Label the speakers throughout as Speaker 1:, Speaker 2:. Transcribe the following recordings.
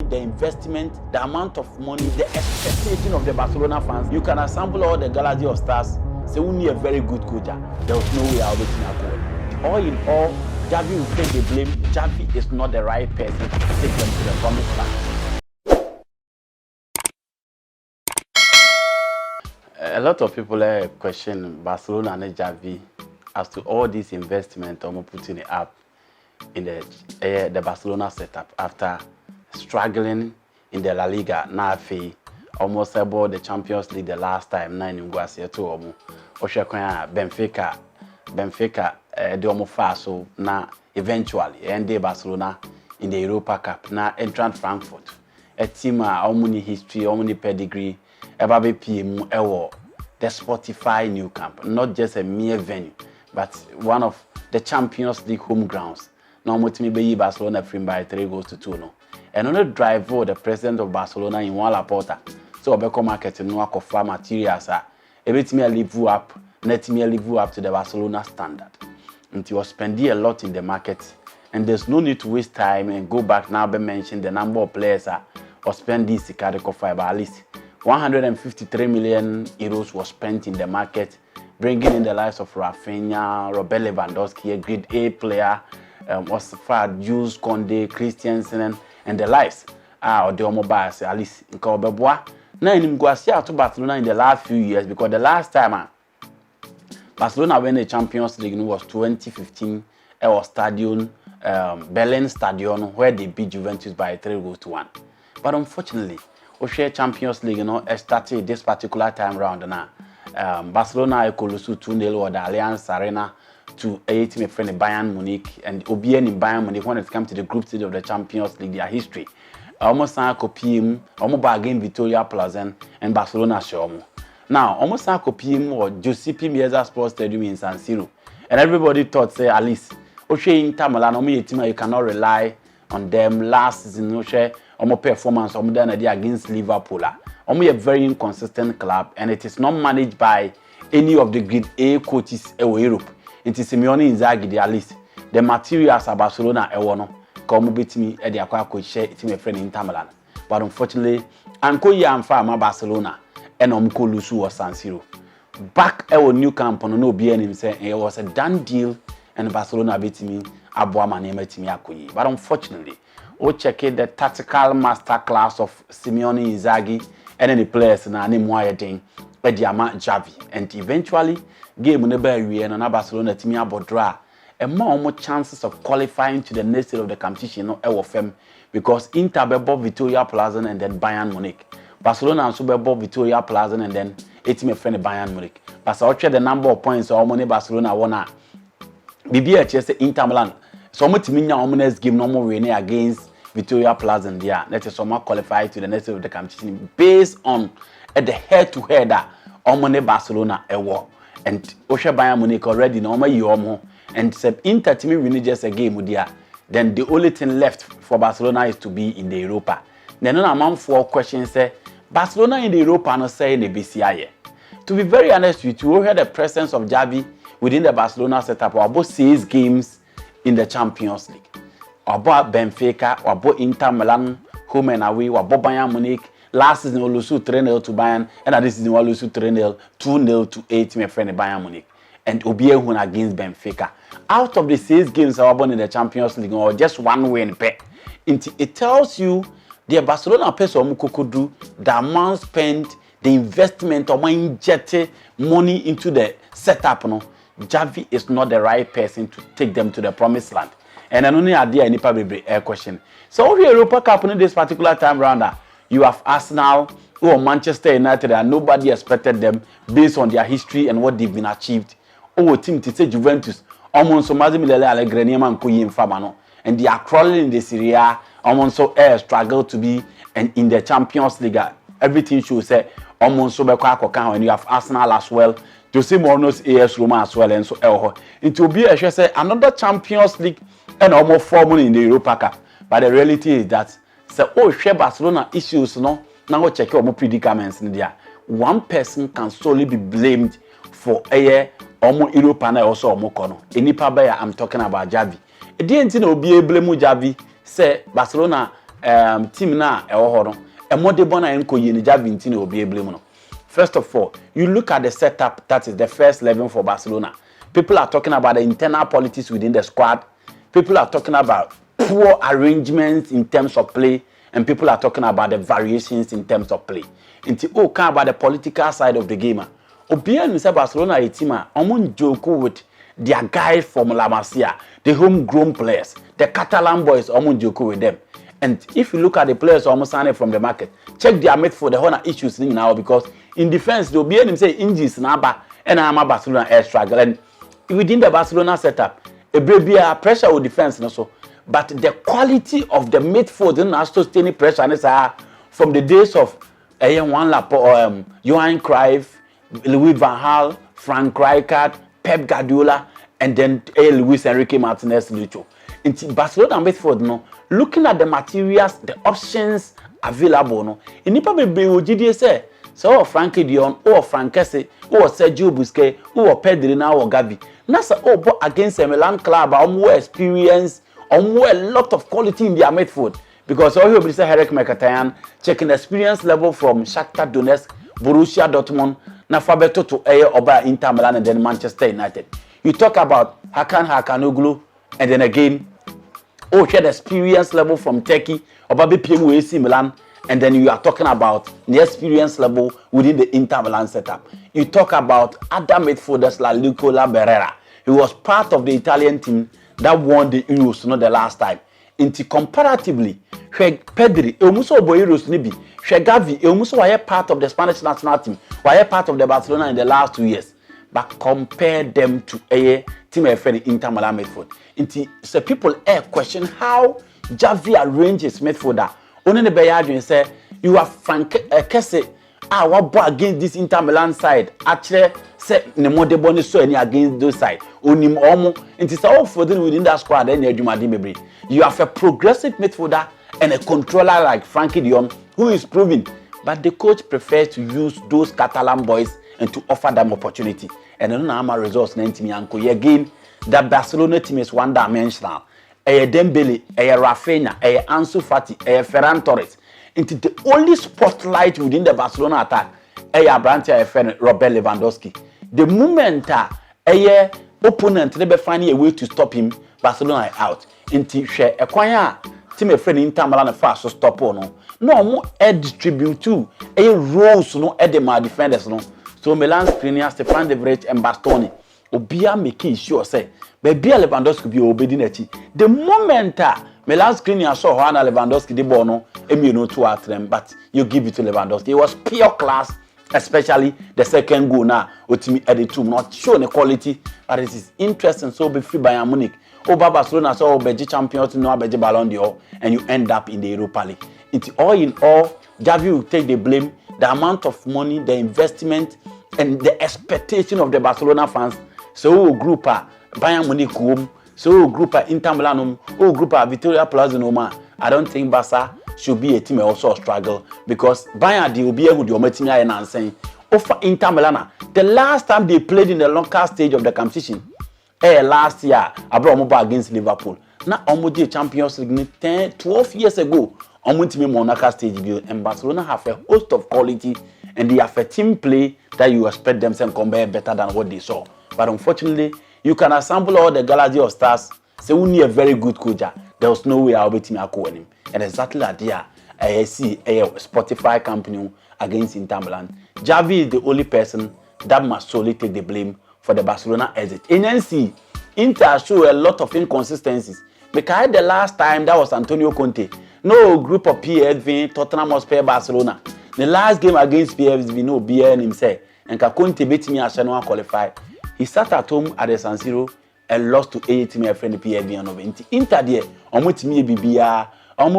Speaker 1: the investment, the amount of money, the expectation of the Barcelona fans. You can assemble all the galaxy of stars. Say we need a very good coach. There was no way I'll be to all in all, Xavi will take the blame. Xavi is not the right person to take them to the promised land. A lot of people question Barcelona and Xavi as to all this investment putting it up in the Barcelona setup after struggling in the La Liga. Now, almost about the Champions League the last time. Nine in Guasiato, Benfica, the fast so now eventually end Barcelona in the Europa Cup. Now entrant Frankfurt, a team how many history, how many pedigree, ever be PM, the Spotify new camp, not just a mere venue, but one of the Champions League home grounds. Now, be Barcelona free by 3-2 no. And on the drive for the president of Barcelona in Walla Porta, so Obeko market no akoffa materials everything live up, let me live up to the Barcelona standard. And you are spending a lot in the market, and there's no need to waste time and go back now. Be mention the number of players or spend this Cardico fiber. At least 153 million euros was spent in the market, bringing in the likes of Rafinha, Robert Lewandowski, a grade A player, Osfar, Jules Conde, Christiansen, and the likes. Or the mobiles at least in Cobebois. Now in Guasia to Barcelona in the last few years, because the last time Barcelona won the Champions League was 2015 at our stadium, Berlin Stadium, where they beat Juventus by 3-1. But unfortunately, Oshe Champions League, started this particular time round now. Barcelona Colosu 2-0 or the Allianz Arena to a team friend Bayern Munich, and Obien in Bayern Munich when it comes to the group stage of the Champions League, their history. Almost a copy almost again Victoria Plaza and Barcelona show. Now, almost a copy or Giuseppe Meazza Sports Stadium in San Siro. And everybody thought, say, at least, Oshe Inter Milan, you cannot rely on them last season, Oshe, performance, against Liverpool. A very inconsistent club, and it is not managed by any of the grade A coaches in Europe. It is Simeone Inzaghi, at least. The materials of Barcelona, come beat me at the aqua coach share team friend in Inter. But unfortunately, Anko Yamfa Barcelona and Lusu was San Siro. Back at new camp on no BN saying it was a done deal and Barcelona beat me Abuama name me Akoyi. But unfortunately, we check the tactical master class of Simeone Inzaghi and any players na name thing at the Xavi. And eventually game never and Barcelona team abodra. And more chances of qualifying to the next stage of the competition because Inter bebo Victoria Plaza and then Bayern Munich. Barcelona also bebo Victoria Plaza and then it's my friend Bayern Munich. But I check the number of points or money Barcelona won. BBH Inter Milan. So much mean your next game no more winning against Victoria Plaza and there. Let us somehow qualify to the next stage of the competition based on the head-to-head money Barcelona and Osha Bayern Munich already no more. And Inter to me winning just a game with then the only thing left for Barcelona is to be in the Europa. Then no amount for questions say Barcelona in the Europa no say in the BCI. To be very honest with you, we had the presence of Xavi within the Barcelona setup about 6 games in the Champions League. About Benfica, about Inter Milan, home and away, about Bayern Munich. Last season we lose 3-0 to Bayern, and this season we lose 3-0, 2-0 to 8 my friend Bayern Munich. And Obie won against Benfica. Out of the 6 games I won in the Champions League, or just 1 win, it tells you the Barcelona person could do the amount spent, the investment, or injected money into the setup. No, Xavi is not the right person to take them to the promised land. And I only idea any probably a question. So the Europa Cup in this particular time round, you have Arsenal or Manchester United, and nobody expected them based on their history and what they've been achieved. Oh, team to say Juventus, almost so Mazimile Allegri and Koyi Famano, and they are crawling in the Serie A. Almost so struggle to be and in the Champions League. Everything should say almost so and you have Arsenal as well. Jose Mourinho's AS Roma as well, and so it will be another Champions League and almost formula in the Europa Cup. But the reality is that share Barcelona issues now check your predicaments in there. One person can solely be blamed for a Europa and also Mokono. I'm talking about Xavi. It didn't be able to Xavi say Barcelona team na ewo ho no emodebo na enko ye ni Xavi ntini obi eblem no. First of all, you look at the setup, that is the first 11 for Barcelona. People are talking about the internal politics within the squad. People are talking about poor arrangements in terms of play, and people are talking about the variations in terms of play. Into about the political side of the game. Obian say Barcelona a team omun joke with their guys from La Masia, the homegrown players, the Catalan boys omun joke with them. And if you look at the players almost signed from the market, check their mate for the whole issues now, because in defense they'll be able to say injuries now, and I'm a Barcelona air struggle. And within the Barcelona setup, a baby pressure with defense also. But the quality of the midfield and sustaining pressure and from the days of Juan Laporte, Johan Cruyff, Louis van Gaal, Frank Rijkaard, Pep Guardiola, and then Luis Enrique Martinez Lucho. In Barcelona midfield, no, looking at the materials, the options available, no, in Nipa be ojidi say, so Frankie Dion, or Frank Kesse, or Sergio Busquets, or Pedri now or Gavi. Nasa but against a Milan club, more experience, more a lot of quality in their midfield. Because all you say Henrik Mkhitaryan checking the experience level from Shakhtar Donetsk, Borussia Dortmund, na Fabeto to Oba Inter Milan and then Manchester United. You talk about Hakan Hakanoglu, and then again, share the experience level from Turkey, Oba BPM AC Milan, and then you are talking about the experience level within the Inter Milan setup. You talk about other midfielders like Nicola Barella. He was part of the Italian team that won the Euros, not the last time. Into comparatively, Pedri, Eumuso Boy Euros Nibi, Gavi, Eumuso were part of the Spanish national team, were part of the Barcelona in the last 2 years. But compare them to a team of Inter Milan midfield. So people question how Xavi arranges midfielder. Only the Bayard say you are Frank Kesse. What bought against this Inter Milan side? Actually, say Nemodebo so any against those side. Only Omo. It is all for them within that squad. Then you have a progressive midfielder and a controller like Frankie Dion, who is proving. But the coach prefers to use those Catalan boys and to offer them opportunity. And then now my results again. That Barcelona team is one-dimensional. Dembele, Rafinha, Ansu Fati, Ferran Torres. Into the only spotlight within the Barcelona attack, Robert Lewandowski. The moment opponent never finding a way to stop him, Barcelona are out. Into share a choir team a friend in Milan fast to stop on. No more distribute to a roles no edema defenders no. So Milan Skriniar, Stefan De Vrij, and Bastoni. Obia making sure say, baby Lewandowski be obedient at it. The moment Milan Skriniar saw Juan Lewandowski the bono, no 2 at them, but you give it to Lewandowski. It was pure class, especially the second goal now. Ultimately, at the 2, not showing the quality, but it is interesting. So be free Bayern Munich. Over Barcelona, so Belgian champions, no Belgian Ballon d'Or, and you end up in the Europa League. It's all in all, Xavi will take the blame, the amount of money, the investment, and the expectation of the Barcelona fans. So group Bayern Munich home, so group Inter Milan home, group Victoria Plaza Noma. I don't think Barca should be a team also struggle, because Bayern they will be able to do and saying over Inter Milan. The last time they played in the local stage of the competition, last year, Abraham against Liverpool. Now Omoji Champions League 12 years ago. Omoji Monaco stage view, and Barcelona have a host of quality, and they have a team play that you expect them to compare better than what they saw. But unfortunately, you can assemble all the galaxy of stars. Say we need a very good coach. There was no way I'll be team him. And exactly like that, I see a Spotify company against Inter Milan. Xavi is the only person that must solely take the blame for the Barcelona exit. NNC, Inter show a lot of inconsistencies. Because the last time that was Antonio Conte, no group of PSV, Tottenham Hotspur, Barcelona. The last game against PSV, no BN himself, and Conte beat me as Chanoa qualify. He sat at home at the San Siro and lost to a team friend PSV and over. Inter there, with me BBR,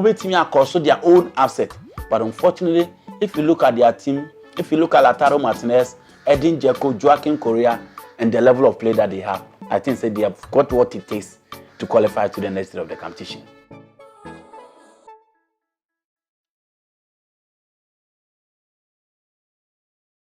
Speaker 1: with me across their own asset. But unfortunately, if you look at their team, if you look at Lautaro Martinez, Edin Dzeko, Joaquin Correa, and the level of play that they have, I think that they have got what it takes to qualify to the next stage of the competition.